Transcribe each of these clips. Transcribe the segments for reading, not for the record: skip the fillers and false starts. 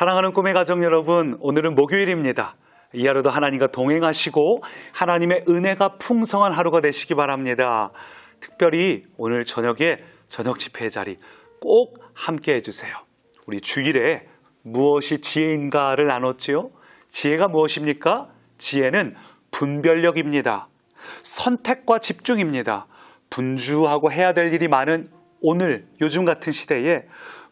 사랑하는 꿈의 가족 여러분, 오늘은 목요일입니다. 이 하루도 하나님과 동행하시고 하나님의 은혜가 풍성한 하루가 되시기 바랍니다. 특별히 오늘 저녁에 저녁 집회 자리 꼭 함께 해주세요. 우리 주일에 무엇이 지혜인가를 나눴지요? 지혜가 무엇입니까? 지혜는 분별력입니다. 선택과 집중입니다. 분주하고 해야 될 일이 많은 오늘 요즘 같은 시대에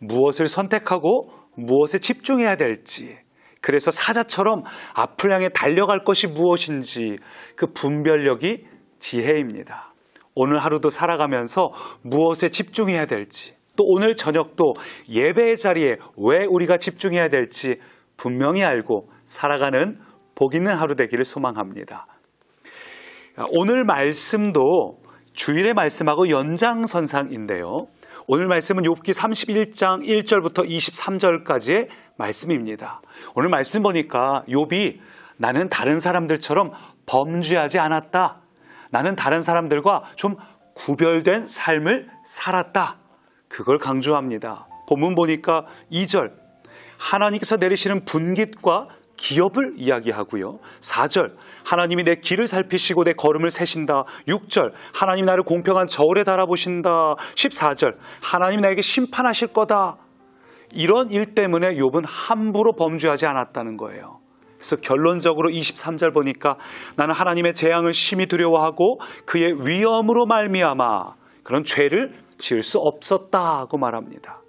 무엇을 선택하고 무엇에 집중해야 될지, 그래서 사자처럼 앞을 향해 달려갈 것이 무엇인지 그 분별력이 지혜입니다. 오늘 하루도 살아가면서 무엇에 집중해야 될지, 또 오늘 저녁도 예배의 자리에 왜 우리가 집중해야 될지 분명히 알고 살아가는 복 있는 하루 되기를 소망합니다. 오늘 말씀도 주일의 말씀하고 연장선상인데요. 오늘 말씀은 욥기 31장 1절부터 23절까지의 말씀입니다. 오늘 말씀 보니까 욥이 나는 다른 사람들처럼 범죄하지 않았다. 나는 다른 사람들과 좀 구별된 삶을 살았다. 그걸 강조합니다. 본문 보니까 2절 하나님께서 내리시는 분깃과 기업을 이야기하고요. 4절 하나님이 내 길을 살피시고 내 걸음을 세신다. 6절 하나님 나를 공평한 저울에 달아보신다. 14절 하나님 나에게 심판하실 거다. 이런 일 때문에 욥은 함부로 범죄하지 않았다는 거예요. 그래서 결론적으로 23절 보니까 나는 하나님의 재앙을 심히 두려워하고 그의 위엄으로 말미암아 그런 죄를 지을 수 없었다고 말합니다.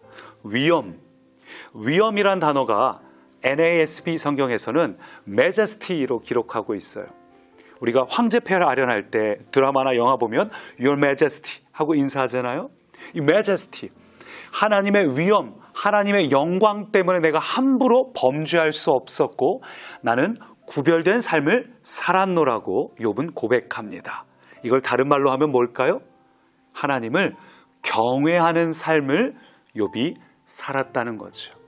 위엄이란 단어가 NASB 성경에서는 Majesty로 기록하고 있어요. 우리가 황제폐하를 아련할 때 드라마나 영화 보면 Your Majesty 하고 인사하잖아요. 이 Majesty, 하나님의 위엄, 하나님의 영광 때문에 내가 함부로 범죄할 수 없었고 나는 구별된 삶을 살았노라고 욥은 고백합니다. 이걸 다른 말로 하면 뭘까요? 하나님을 경외하는 삶을 욥이 살았다는 거죠.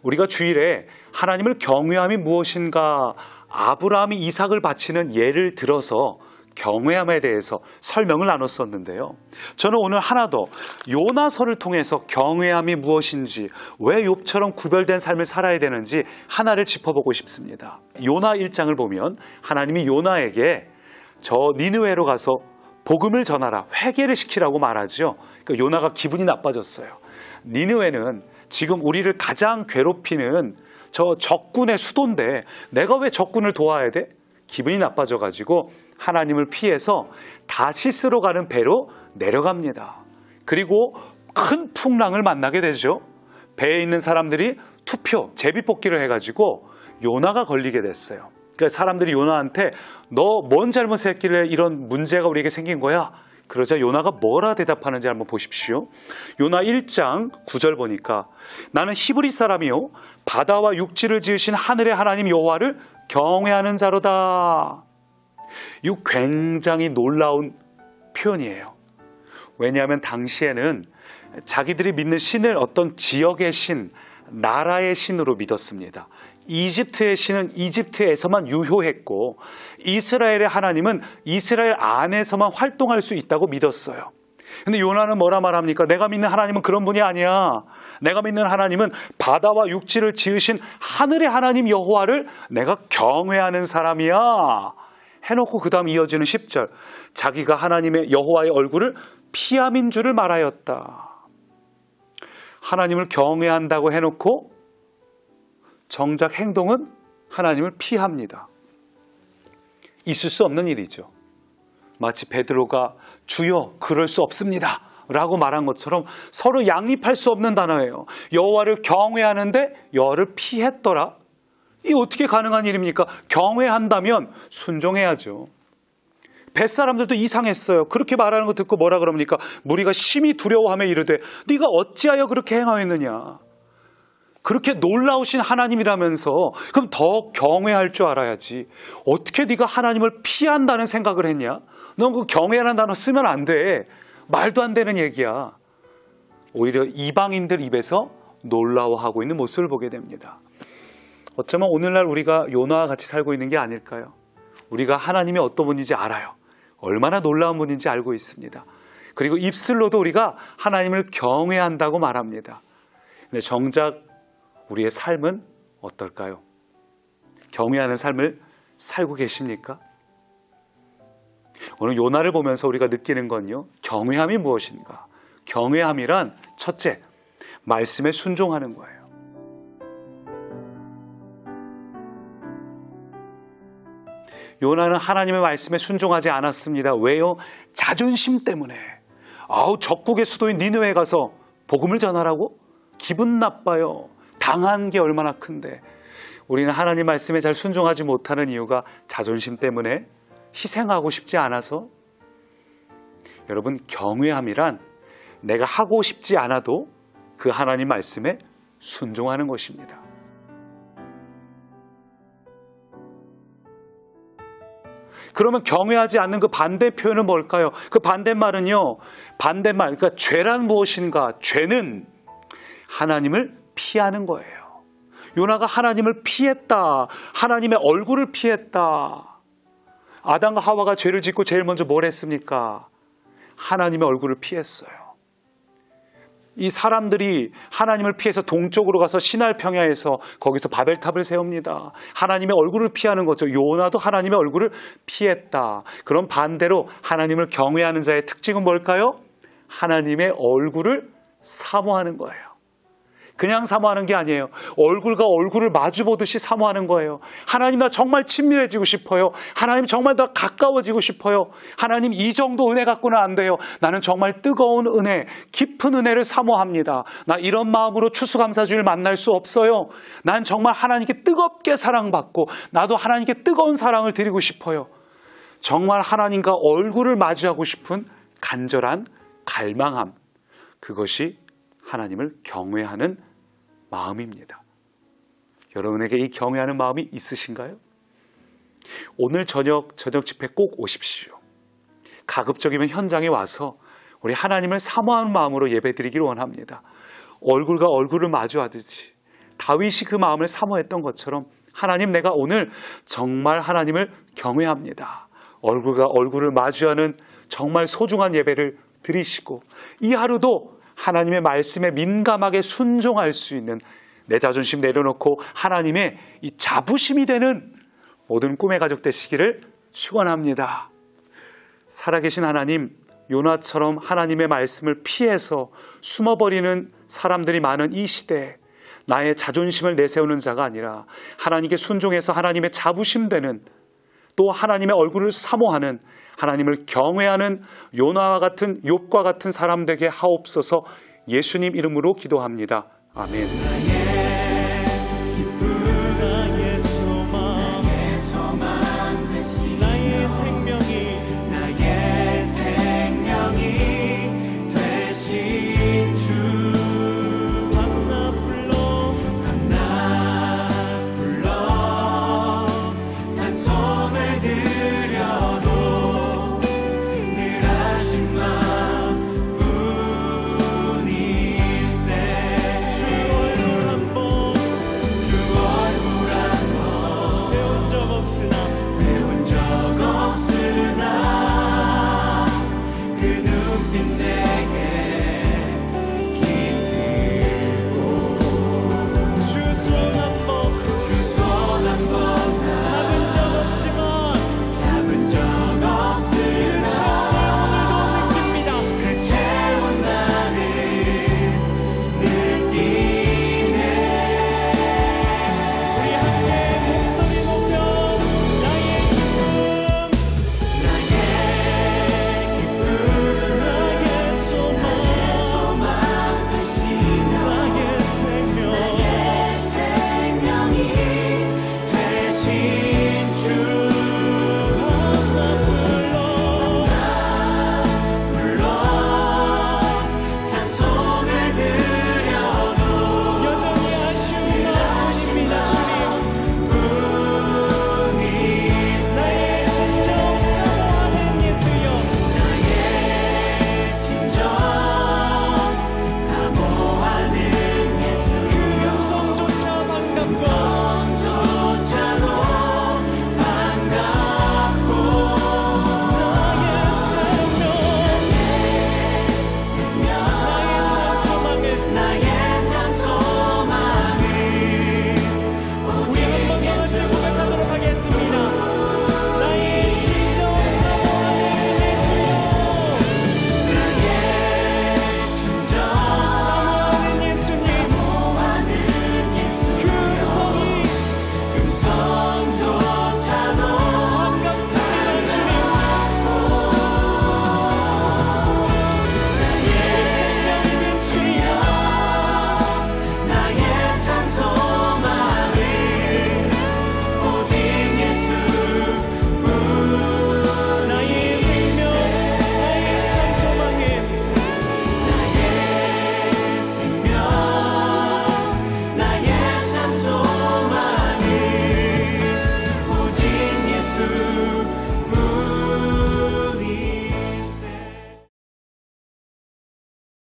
우리가 주일에 하나님을 경외함이 무엇인가, 아브라함이 이삭을 바치는 예를 들어서 경외함에 대해서 설명을 나눴었는데요. 저는 오늘 하나 더 요나서를 통해서 경외함이 무엇인지, 왜 욥처럼 구별된 삶을 살아야 되는지 하나를 짚어보고 싶습니다. 요나 1장을 보면 하나님이 요나에게 저 니느웨로 가서 복음을 전하라, 회개를 시키라고 말하죠. 그러니까 요나가 기분이 나빠졌어요. 니느웨는 지금 우리를 가장 괴롭히는 저 적군의 수도인데 내가 왜 적군을 도와야 돼? 기분이 나빠져가지고 하나님을 피해서 다시스로 가는 배로 내려갑니다. 그리고 큰 풍랑을 만나게 되죠. 배에 있는 사람들이 투표, 제비뽑기를 해가지고 요나가 걸리게 됐어요. 그러니까 사람들이 요나한테 너 뭔 잘못했길래 이런 문제가 우리에게 생긴 거야? 그러자 요나가 뭐라 대답하는지 한번 보십시오. 요나 1장 9절 보니까 나는 히브리 사람이요 바다와 육지를 지으신 하늘의 하나님 여호와를 경외하는 자로다. 이 굉장히 놀라운 표현이에요. 왜냐하면 당시에는 자기들이 믿는 신을 어떤 지역의 신, 나라의 신으로 믿었습니다. 이집트의 신은 이집트에서만 유효했고 이스라엘의 하나님은 이스라엘 안에서만 활동할 수 있다고 믿었어요. 근데 요나는 뭐라 말합니까? 내가 믿는 하나님은 그런 분이 아니야. 내가 믿는 하나님은 바다와 육지를 지으신 하늘의 하나님 여호와를 내가 경외하는 사람이야. 해놓고 그 다음 이어지는 10절 자기가 하나님의 여호와의 얼굴을 피함인 줄을 말하였다. 하나님을 경외한다고 해놓고 정작 행동은 하나님을 피합니다. 있을 수 없는 일이죠. 마치 베드로가 주여 그럴 수 없습니다 라고 말한 것처럼 서로 양립할 수 없는 단어예요. 여호와를 경외하는데 여호와를 피했더라. 이 어떻게 가능한 일입니까? 경외한다면 순종해야죠. 뱃사람들도 이상했어요. 그렇게 말하는 거 듣고 뭐라 그럽니까? 무리가 심히 두려워하며 이르되 네가 어찌하여 그렇게 행하였느냐. 그렇게 놀라우신 하나님이라면서 그럼 더 경외할 줄 알아야지. 어떻게 네가 하나님을 피한다는 생각을 했냐? 넌 그 경외라는 단어 쓰면 안 돼. 말도 안 되는 얘기야. 오히려 이방인들 입에서 놀라워하고 있는 모습을 보게 됩니다. 어쩌면 오늘날 우리가 요나와 같이 살고 있는 게 아닐까요? 우리가 하나님이 어떤 분인지 알아요. 얼마나 놀라운 분인지 알고 있습니다. 그리고 입술로도 우리가 하나님을 경외한다고 말합니다. 근데 정작 우리의 삶은 어떨까요? 경외하는 삶을 살고 계십니까? 오늘 요나를 보면서 우리가 느끼는 건요, 경외함이 무엇인가? 경외함이란 첫째, 말씀에 순종하는 거예요. 요나는 하나님의 말씀에 순종하지 않았습니다. 왜요? 자존심 때문에. 적국의 수도인 니느웨에 가서 복음을 전하라고? 기분 나빠요. 당한 게 얼마나 큰데. 우리는 하나님 말씀에 잘 순종하지 못하는 이유가 자존심 때문에, 희생하고 싶지 않아서. 여러분, 경외함이란 내가 하고 싶지 않아도 그 하나님 말씀에 순종하는 것입니다. 그러면 경외하지 않는 그 반대 표현은 뭘까요? 그 반대말은요, 그러니까 죄란 무엇인가? 죄는 하나님을 피하는 거예요. 요나가 하나님을 피했다. 하나님의 얼굴을 피했다. 아담과 하와가 죄를 짓고 제일 먼저 뭘 했습니까? 하나님의 얼굴을 피했어요. 이 사람들이 하나님을 피해서 동쪽으로 가서 시날 평야에서 거기서 바벨탑을 세웁니다. 하나님의 얼굴을 피하는 거죠. 요나도 하나님의 얼굴을 피했다. 그럼 반대로 하나님을 경외하는 자의 특징은 뭘까요? 하나님의 얼굴을 사모하는 거예요. 그냥 사모하는 게 아니에요. 얼굴과 얼굴을 마주보듯이 사모하는 거예요. 하나님, 나 정말 친밀해지고 싶어요. 하나님, 정말 나 가까워지고 싶어요. 하나님, 이 정도 은혜 갖고는 안 돼요. 나는 정말 뜨거운 은혜, 깊은 은혜를 사모합니다. 나 이런 마음으로 추수감사주일 만날 수 없어요. 난 정말 하나님께 뜨겁게 사랑받고 나도 하나님께 뜨거운 사랑을 드리고 싶어요. 정말 하나님과 얼굴을 마주하고 싶은 간절한 갈망함, 그것이 하나님을 경외하는 마음입니다. 여러분에게 이 경외하는 마음이 있으신가요? 오늘 저녁 집회 꼭 오십시오. 가급적이면 현장에 와서 우리 하나님을 사모하는 마음으로 예배드리기를 원합니다. 얼굴과 얼굴을 마주하듯이 다윗이 그 마음을 사모했던 것처럼, 하나님, 내가 오늘 정말 하나님을 경외합니다. 얼굴과 얼굴을 마주하는 정말 소중한 예배를 드리시고, 이 하루도 하나님의 말씀에 민감하게 순종할 수 있는, 내 자존심 내려놓고 하나님의 이 자부심이 되는 모든 꿈의 가족 되시기를 축원합니다. 살아계신 하나님, 요나처럼 하나님의 말씀을 피해서 숨어버리는 사람들이 많은 이 시대에 나의 자존심을 내세우는 자가 아니라 하나님께 순종해서 하나님의 자부심 되는, 또 하나님의 얼굴을 사모하는, 하나님을 경외하는 요나와 같은, 욥과 같은 사람 되게 하옵소서. 예수님 이름으로 기도합니다. 아멘.